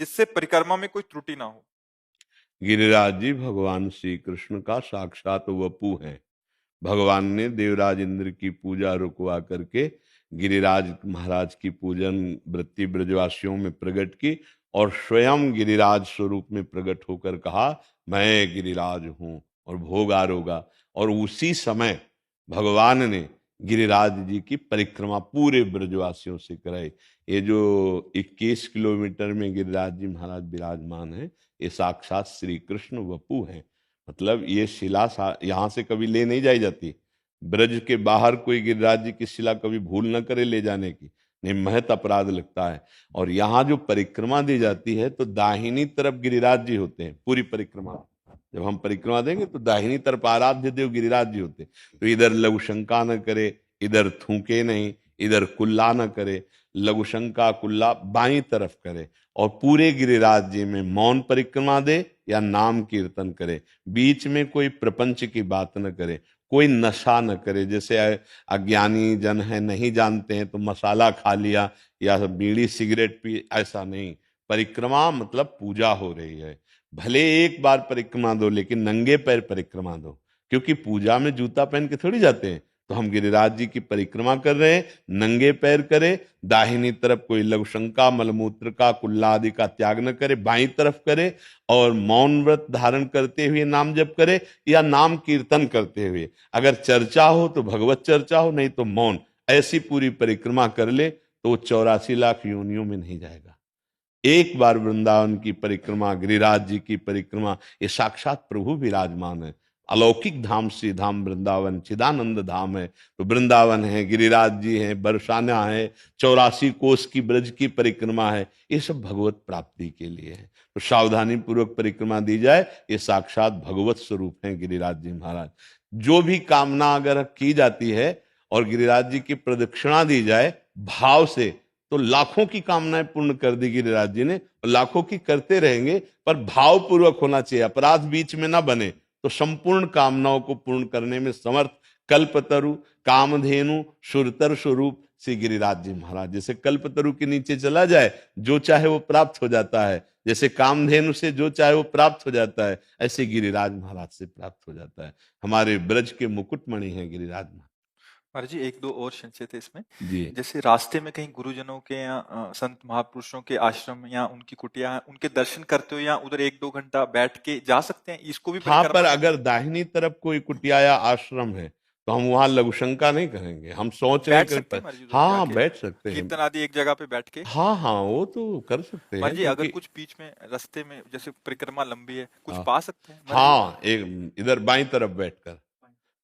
जिससे परिक्रमा में कोई त्रुटि ना हो? गिरिराज जी भगवान श्री कृष्ण का साक्षात वपु हैं। भगवान ने देवराज इंद्र की पूजा रुकवा करके गिरिराज महाराज की पूजन वृत्ति ब्रजवासियों में प्रकट की और स्वयं गिरिराज स्वरूप में प्रकट होकर कहा, मैं गिरिराज हूं और भोग आरोगा। और उसी समय भगवान ने गिरिराज जी की परिक्रमा पूरे ब्रजवासियों से कराई। ये जो 21 किलोमीटर में गिरिराज जी महाराज विराजमान है, ये साक्षात श्री कृष्ण वपु हैं। मतलब ये शिला यहाँ से कभी ले नहीं जाई जाती। ब्रज के बाहर कोई गिरिराज जी की शिला कभी भूल न करे ले जाने की, नहीं महत अपराध लगता है। और यहाँ जो परिक्रमा दी जाती है तो दाहिनी तरफ गिरिराज जी होते हैं पूरी परिक्रमा। जब हम परिक्रमा देंगे तो दाहिनी तरफ आराध्य देव गिरिराज जी होते हैं। तो इधर लघु शंका न करे, इधर थूके नहीं, इधर कुल्ला न करे, लघु शंका कुल्ला बाई तरफ करे। और पूरे गिरिराज जी में मौन परिक्रमा दे या नाम कीर्तन करे, बीच में कोई प्रपंच की बात न करे, कोई नशा न करे। जैसे अज्ञानी जन है, नहीं जानते हैं तो मसाला खा लिया या बीड़ी सिगरेट पी, ऐसा नहीं। परिक्रमा मतलब पूजा हो रही है। भले एक बार परिक्रमा दो लेकिन नंगे पैर परिक्रमा दो, क्योंकि पूजा में जूता पहन के थोड़ी जाते हैं। तो हम गिरिराज जी की परिक्रमा कर रहे हैं, नंगे पैर करे, दाहिनी तरफ कोई लघु शंका मलमूत्र का कुल्ला आदि का त्याग न करे, बाईं तरफ करे और मौन व्रत धारण करते हुए नाम जप करे या नाम कीर्तन करते हुए। अगर चर्चा हो तो भगवत चर्चा हो, नहीं तो मौन। ऐसी पूरी परिक्रमा कर ले तो वो 84 लाख योनियों में नहीं जाएगा। एक बार वृंदावन की परिक्रमा, गिरिराज जी की परिक्रमा, ये साक्षात प्रभु विराजमान है। अलौकिक धाम से धाम वृंदावन चिदानंद धाम है। तो वृंदावन है, गिरिराज जी हैं, बरसाना है, 84 कोस की ब्रज की परिक्रमा है, ये सब भगवत प्राप्ति के लिए है। तो सावधानी पूर्वक परिक्रमा दी जाए, ये साक्षात भगवत स्वरूप हैं गिरिराज जी महाराज। जो भी कामना अगर की जाती है और गिरिराज जी की प्रदक्षिणा दी जाए भाव से, तो लाखों की कामनाएं पूर्ण कर दी गिरिराज जी ने, और लाखों की करते रहेंगे। पर भाव पूर्वक होना चाहिए, अपराध बीच में ना बने। तो संपूर्ण कामनाओं को पूर्ण करने में समर्थ कल्पतरु, कामधेनु, सुरतर स्वरूप श्री गिरिराज जी महाराज। जैसे कल्पतरु के नीचे चला जाए जो चाहे वो प्राप्त हो जाता है, जैसे कामधेनु से जो चाहे वो प्राप्त हो जाता है, ऐसे गिरिराज महाराज से प्राप्त हो जाता है। हमारे ब्रज के मुकुटमणि हैं गिरिराज महाराज। महाराज जी, एक दो और संशय थे इसमें। जी जैसे रास्ते में कहीं गुरुजनों के या संत महापुरुषों के आश्रम या उनकी कुटिया है, उनके दर्शन करते हो या उधर एक दो घंटा बैठ के जा सकते हैं, इसको भी हाँ, पर परिक्रमा कहते अगर हैं? दाहिनी तरफ कोई कुटिया या आश्रम है तो हम वहां लघु शंका नहीं करेंगे, हम सोच रहे बैठ कर सकते पर। हैं महाराज जी उधर हाँ हाँ, जाके, बैठ सकते हैं। कीर्तन आदि एक जगह पे बैठ के? हाँ हाँ, वो तो कर सकते महाराज हैं जी, अगर क्योंकि कुछ बीच में रास्ते में जैसे परिक्रमा लंबी है, कुछ हाँ पा सकते हैं महाराज जी? हाँ, एक इधर बाईं तरफ बैठकर,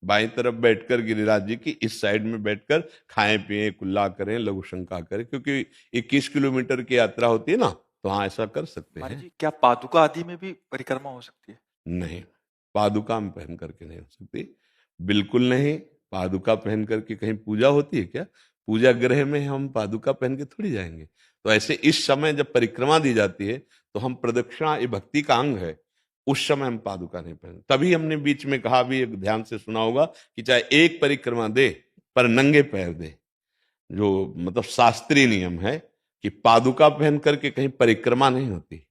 बाईं तरफ बैठकर गिरिराज जी की इस साइड में बैठकर खाएं पिए कुल्ला करें लघु शंका करें, क्योंकि 21 किलोमीटर की यात्रा होती है ना, तो हाँ ऐसा कर सकते महाराज हैं। जी, क्या पादुका आदि में भी परिक्रमा हो सकती है? नहीं, पादुका में पहन करके नहीं हो सकती, बिल्कुल नहीं। पादुका पहन करके कहीं पूजा होती है क्या? पूजा गृह में हम पादुका पहन के थोड़ी जाएंगे। तो ऐसे इस समय जब परिक्रमा दी जाती है तो हम प्रदक्षिणा, ये भक्ति का अंग है, उस समय हम पादुका नहीं पहन। तभी हमने बीच में कहा भी, एक ध्यान से सुना होगा, कि चाहे एक परिक्रमा दे पर नंगे पैर दे। जो मतलब शास्त्रीय नियम है कि पादुका पहन करके कहीं परिक्रमा नहीं होती।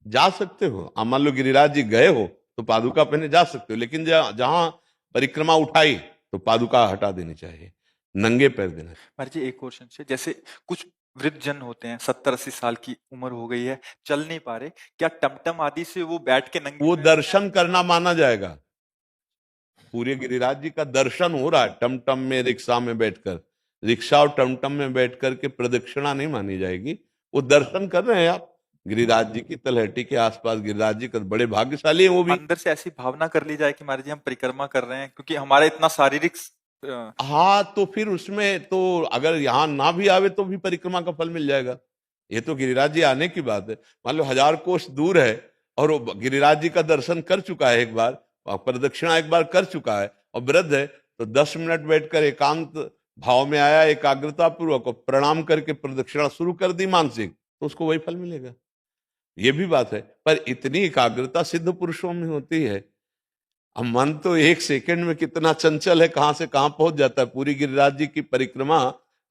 जा सकते हो, आप मान लो गिरिराज जी गए हो तो पादुका पहने जा सकते हो, लेकिन जहां परिक्रमा उठाई तो पादुका हटा देनी चाहिए, नंगे पैर देना चाहिए। महाराज जी, एक और संशय। जैसे कुछ वृद्ध जन होते हैं, 70-80 साल की उम्र हो गई है, चल नहीं पा रहे, क्या टमटम आदि से वो बैठ के नंगे वो पैर अपने आप दर्शन करना माना जाएगा। पूरे गिरिराज जी का दर्शन हो रहा है टमटम में, रिक्शा में बैठकर। रिक्शा और टमटम में बैठ करके प्रदक्षिणा नहीं मानी जाएगी। वो दर्शन कर रहे हैं आप गिरिराज जी की तलहटी के आसपास। गिरिराज जी का बड़े भाग्यशाली है वो भी। अंदर से ऐसी भावना कर ली जाए कि महाराज जी हम परिक्रमा कर रहे हैं, क्योंकि हमारा इतना शारीरिक हाँ, तो फिर उसमें तो अगर यहाँ ना भी आवे तो भी परिक्रमा का फल मिल जाएगा। ये तो गिरिराज जी आने की बात है। मान लो 1000 कोस दूर है और वो गिरिराज जी का दर्शन कर चुका है एक बार, और प्रदक्षिणा एक बार कर चुका है और वृद्ध है, तो 10 मिनट बैठकर एकांत भाव में आया, एकाग्रता पूर्वक, और प्रणाम करके प्रदक्षिणा शुरू कर दी मानसिक, तो उसको वही फल मिलेगा। ये भी बात है, पर इतनी एकाग्रता सिद्ध पुरुषों में होती है। अब मन तो एक सेकंड में कितना चंचल है, कहां से कहां पहुंच जाता है। पूरी गिरिराज जी की परिक्रमा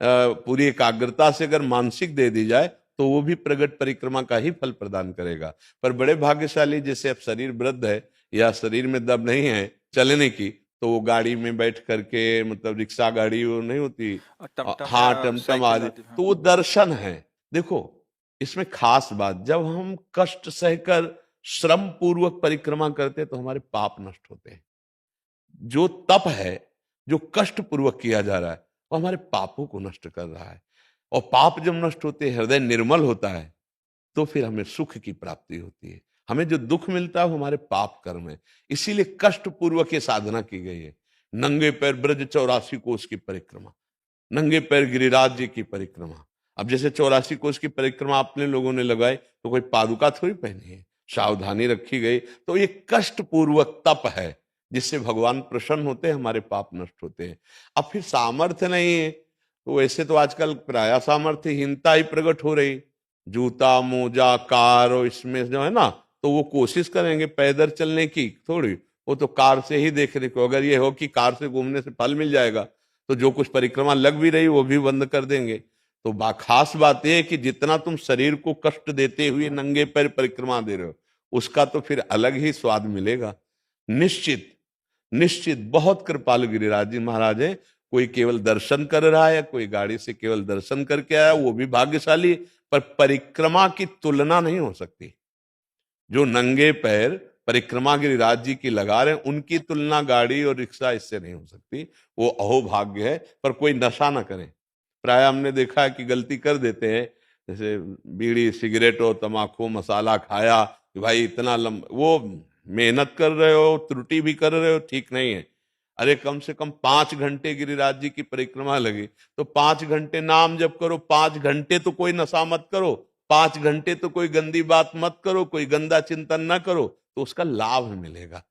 पूरी एकाग्रता से अगर मानसिक दे दी जाए तो वो भी प्रगट परिक्रमा का ही फल प्रदान करेगा। पर बड़े भाग्यशाली, जैसे अब शरीर वृद्ध है या शरीर में दम नहीं है चलने की, तो वो गाड़ी में बैठ करके, मतलब रिक्शा गाड़ी वो नहीं होती, टमटम या हाँ टमटम साइकिल आदि, आदि, हाँ। तो वो दर्शन है। देखो इसमें खास बात, जब हम कष्ट सहकर श्रम पूर्वक परिक्रमा करते हैं तो हमारे पाप नष्ट होते हैं। जो तप है, जो कष्ट पूर्वक किया जा रहा है, वो हमारे पापों को नष्ट कर रहा है। और पाप जब नष्ट होते हैं, हृदय निर्मल होता है, तो फिर हमें सुख की प्राप्ति होती है। हमें जो दुख मिलता है वो हमारे पाप कर्म है। इसीलिए कष्ट पूर्वक ये साधना की गई है। नंगे पैर ब्रज 84 कोस की परिक्रमा, नंगे पैर गिरिराज जी की परिक्रमा। अब जैसे 84 कोस की परिक्रमा अपने लोगों ने लगाई, तो कोई पादुका थोड़ी पहनी है, सावधानी रखी गई। तो ये कष्ट पूर्वक तप है, जिससे भगवान प्रसन्न होते हैं, हमारे पाप नष्ट होते हैं। अब फिर सामर्थ्य नहीं है, तो वैसे तो आजकल प्राय सामर्थ्यहीनता ही प्रकट हो रही। जूता मोजा कार और इसमें जो है ना, तो वो कोशिश करेंगे पैदल चलने की थोड़ी, वो तो कार से ही देखने को। अगर ये हो कि कार से घूमने से फल मिल जाएगा, तो जो कुछ परिक्रमा लग भी रही वो भी बंद कर देंगे। तो खास बात यह है कि जितना तुम शरीर को कष्ट देते हुए नंगे पैर परिक्रमा दे रहे हो, उसका तो फिर अलग ही स्वाद मिलेगा। निश्चित निश्चित बहुत कृपालु गिरिराज जी महाराज है। कोई केवल दर्शन कर रहा है, कोई गाड़ी से केवल दर्शन करके आया, वो भी भाग्यशाली। पर परिक्रमा की तुलना नहीं हो सकती। जो नंगे पैर परिक्रमा गिरिराज जी की लगा रहे हैं, उनकी तुलना गाड़ी और रिक्शा इससे नहीं हो सकती। वो अहोभाग्य है। पर कोई नशा ना करे। प्राय हमने देखा है कि गलती कर देते हैं, जैसे बीड़ी सिगरेट और तम्बाकू मसाला खाया कि भाई इतना वो मेहनत कर रहे हो, त्रुटि भी कर रहे हो, ठीक नहीं है। अरे कम से कम 5 घंटे गिरिराज जी की परिक्रमा लगी, तो 5 घंटे नाम जप करो, 5 घंटे तो कोई नशा मत करो, 5 घंटे तो कोई गंदी बात मत करो, कोई गंदा चिंतन ना करो, तो उसका लाभ मिलेगा।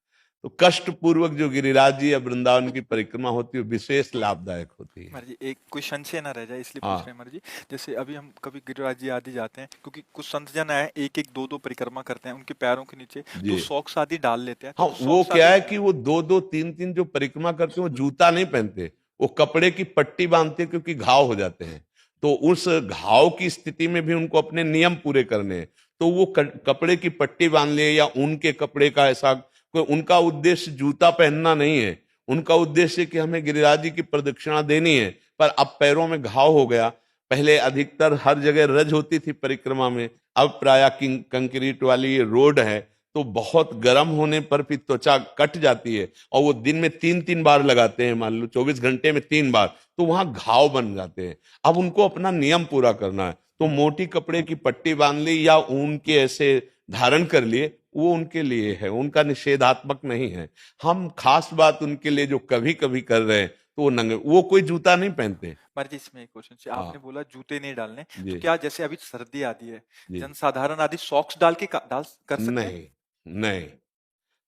तो कष्ट पूर्वक जो गिरिराज जी या वृंदावन की परिक्रमा होती है, विशेष लाभदायक होती है। महाराज जी एक कोई संशय ना रह जाए इसलिए पूछ रहे हाँ हैं महाराज जी। जैसे अभी हम कभी गिरिराज जी आदि जाते हैं, क्योंकि कुछ संत जन आए एक एक दो दो परिक्रमा करते हैं, उनके पैरों के नीचे जी। तो सॉक्स आदि डाल लेते हैं, हाँ, तो वो सॉक्स क्या आदि है कि वो 2-2 3-3 जो परिक्रमा करते हैं, वो जूता नहीं पहनते, वो कपड़े की पट्टी बांधते हैं, क्योंकि घाव हो जाते हैं। तो उस घाव की स्थिति में भी उनको अपने नियम पूरे करने हैं, तो वो कपड़े की पट्टी बांध लिए या ऊन के कपड़े का ऐसा कोई। उनका उद्देश्य जूता पहनना नहीं है, उनका उद्देश्य कि हमें गिरिराज जी की प्रदक्षिणा देनी है। पर अब पैरों में घाव हो गया। पहले अधिकतर हर जगह रज होती थी परिक्रमा में, अब प्राय कंक्रीट वाली रोड है, तो बहुत गर्म होने पर भी त्वचा कट जाती है। और वो दिन में 3-3 बार लगाते हैं, मान लो 24 घंटे में 3 बार, तो वहां घाव बन जाते हैं। अब उनको अपना नियम पूरा करना है, तो मोटी कपड़े की पट्टी बांध ली या ऊन के ऐसे धारण कर लिए, वो उनके लिए है, उनका निषेधात्मक नहीं है। हम खास बात उनके लिए जो कभी कभी कर रहे हैं, तो वो नंगे, वो कोई जूता नहीं पहनते। महाराज जी इसमें एक क्वेश्चन से हाँ आपने बोला जूते नहीं डालने, तो जी क्या जैसे अभी सर्दी आदि है, जी। जनसाधारण आदि सॉक्स डाल के डाल कर सकते हैं? नहीं नहीं,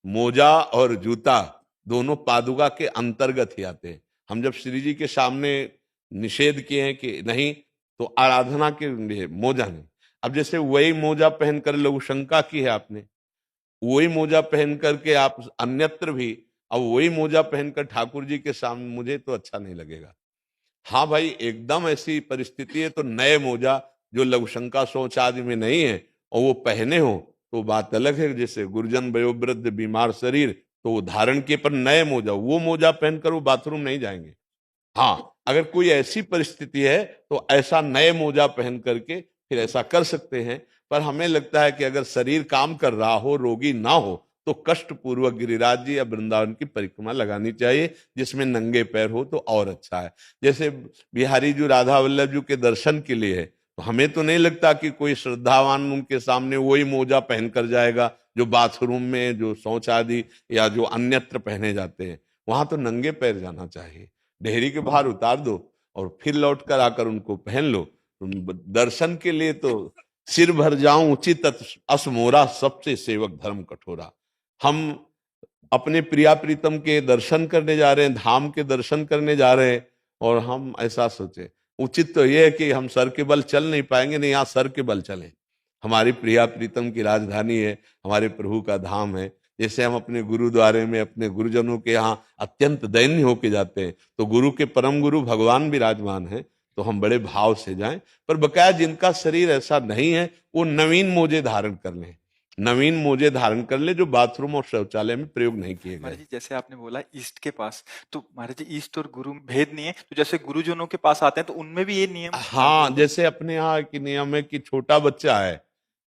मोजा और जूता दोनों पादुका के अंतर्गत ही आते हैं। हम जब श्री जी के सामने निषेध किए हैं कि नहीं, तो आराधना के लिए मोजा नहीं। अब जैसे वही मोजा पहनकर लघु शंका की है आपने, वही मोजा पहन करके आप अन्यत्र भी, अब वही मोजा पहनकर ठाकुर जी के सामने, मुझे तो अच्छा नहीं लगेगा। हाँ भाई, एकदम ऐसी परिस्थिति है तो नए मोजा जो लघुशंका सोच आदि में नहीं है, और वो पहने हो, तो बात अलग है। जैसे गुरुजन वयोवृद्ध बीमार शरीर, तो वो धारण के पर नए मोजा, वो मोजा पहनकर वो बाथरूम नहीं जाएंगे। हाँ, अगर कोई ऐसी परिस्थिति है, तो ऐसा नए मोजा पहन करके फिर ऐसा कर सकते हैं। पर हमें लगता है कि अगर शरीर काम कर रहा हो, रोगी ना हो, तो कष्ट पूर्वक गिरिराज जी या वृंदावन की परिक्रमा लगानी चाहिए, जिसमें नंगे पैर हो तो और अच्छा है। जैसे बिहारी जी राधा वल्लभ जी के दर्शन के लिए है, तो हमें तो नहीं लगता कि कोई श्रद्धावान उनके सामने वही मोजा पहन कर जाएगा जो बाथरूम में, जो शौच आदि या जो अन्यत्र पहने जाते हैं। वहां तो नंगे पैर जाना चाहिए। डेहरी के बाहर उतार दो और फिर लौट कर आकर उनको पहन लो। दर्शन के लिए तो सिर भर जाऊं उचित अस मोरा, सबसे सेवक धर्म कठोरा। हम अपने प्रिया प्रीतम के दर्शन करने जा रहे हैं, धाम के दर्शन करने जा रहे हैं, और हम ऐसा सोचे। उचित तो यह है कि हम सर के बल चल नहीं पाएंगे, नहीं, यहाँ सर के बल चलें। हमारी प्रिया प्रीतम की राजधानी है, हमारे प्रभु का धाम है। जैसे हम अपने गुरुद्वारे में अपने गुरुजनों के यहाँ अत्यंत दैन्य होके जाते हैं, तो गुरु के परम गुरु भगवान विराजमान है, तो हम बड़े भाव से जाएं। पर बकाया जिनका शरीर ऐसा नहीं है वो नवीन मोजे धारण कर लें, नवीन मोजे धारण कर ले जो बाथरूम और शौचालय में प्रयोग नहीं किए महाराज गए। जी जैसे आपने बोला ईस्ट के पास, तो महाराज जी ईस्ट और गुरु में भेद नहीं है, तो जैसे गुरुजनों के पास आते हैं तो उनमें भी ये नियम लागू हाँ, होगा? जैसे अपने यहाँ की नियम है कि छोटा बच्चा है,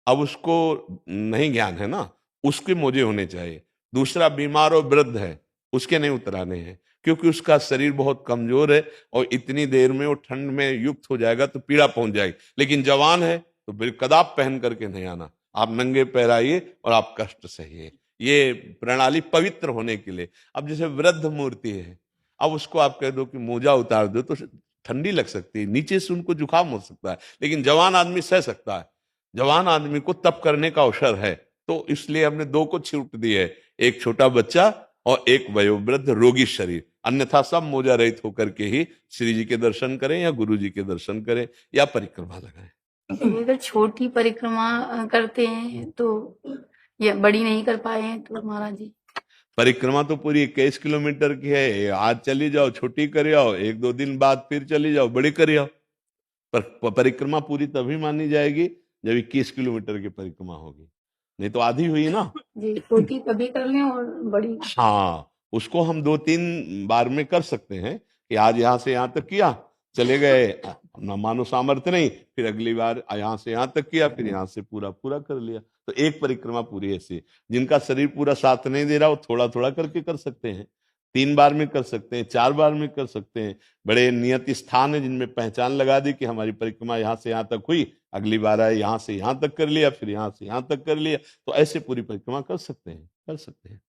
अब उसको नहीं ज्ञान है ना, उसके मोजे होने चाहिए। दूसरा बीमार और वृद्ध है, उसके नहीं उतराने हैं, क्योंकि उसका शरीर बहुत कमजोर है और इतनी देर में वो ठंड में युक्त हो जाएगा तो पीड़ा पहुंच जाएगी। लेकिन जवान है तो बिलकदाब पहन करके नहीं आना, आप नंगे पैर आइए और आप कष्ट सहिए। ये प्रणाली पवित्र होने के लिए। अब जैसे वृद्ध मूर्ति है, अब उसको आप कह दो कि मोजा उतार दो तो ठंडी लग सकती है, नीचे से उनको जुकाम हो सकता है, लेकिन जवान आदमी सह सकता है। जवान आदमी को तप करने का अवसर है, तो इसलिए हमने दो को छूट दी है, एक छोटा बच्चा और एक वयोवृद्ध रोगी शरीर। अन्यथा सब मोजा रहित होकर के ही श्री जी के दर्शन करें या गुरु जी के दर्शन करें या परिक्रमा लगाएं। ये अगर छोटी परिक्रमा करते हैं तो ये बड़ी नहीं कर पाए हैं तो महाराज जी? परिक्रमा तो पूरी 21 किलोमीटर की है, आज चली जाओ छोटी कर आओ, एक दो दिन बाद फिर चली जाओ बड़ी कर आओ। पर परिक्रमा पूरी तभी मानी जाएगी जब 21 किलोमीटर की परिक्रमा होगी, नहीं तो आधी हुई ना। जी, छोटी तभी कर लें और बड़ी? हाँ, उसको हम 2-3 बार में कर सकते हैं कि आज यहाँ से यहाँ तक किया, चले गए, अपना मानो सामर्थ्य नहीं, फिर अगली बार यहाँ से यहाँ तक किया, फिर यहाँ से पूरा पूरा कर लिया। तो एक परिक्रमा पूरी ऐसी। जिनका शरीर पूरा साथ नहीं दे रहा वो थोड़ा थोड़ा करके कर सकते हैं, 3 बार में कर सकते हैं, 4 बार में कर सकते हैं। बड़े नियत स्थान है जिनमें पहचान लगा दी कि हमारी परिक्रमा यहाँ से यहाँ तक हुई, अगली बार आए यहाँ से यहाँ तक कर लिया, फिर यहाँ से यहाँ तक कर लिया, तो ऐसे पूरी परिक्रमा कर सकते हैं, कर सकते हैं।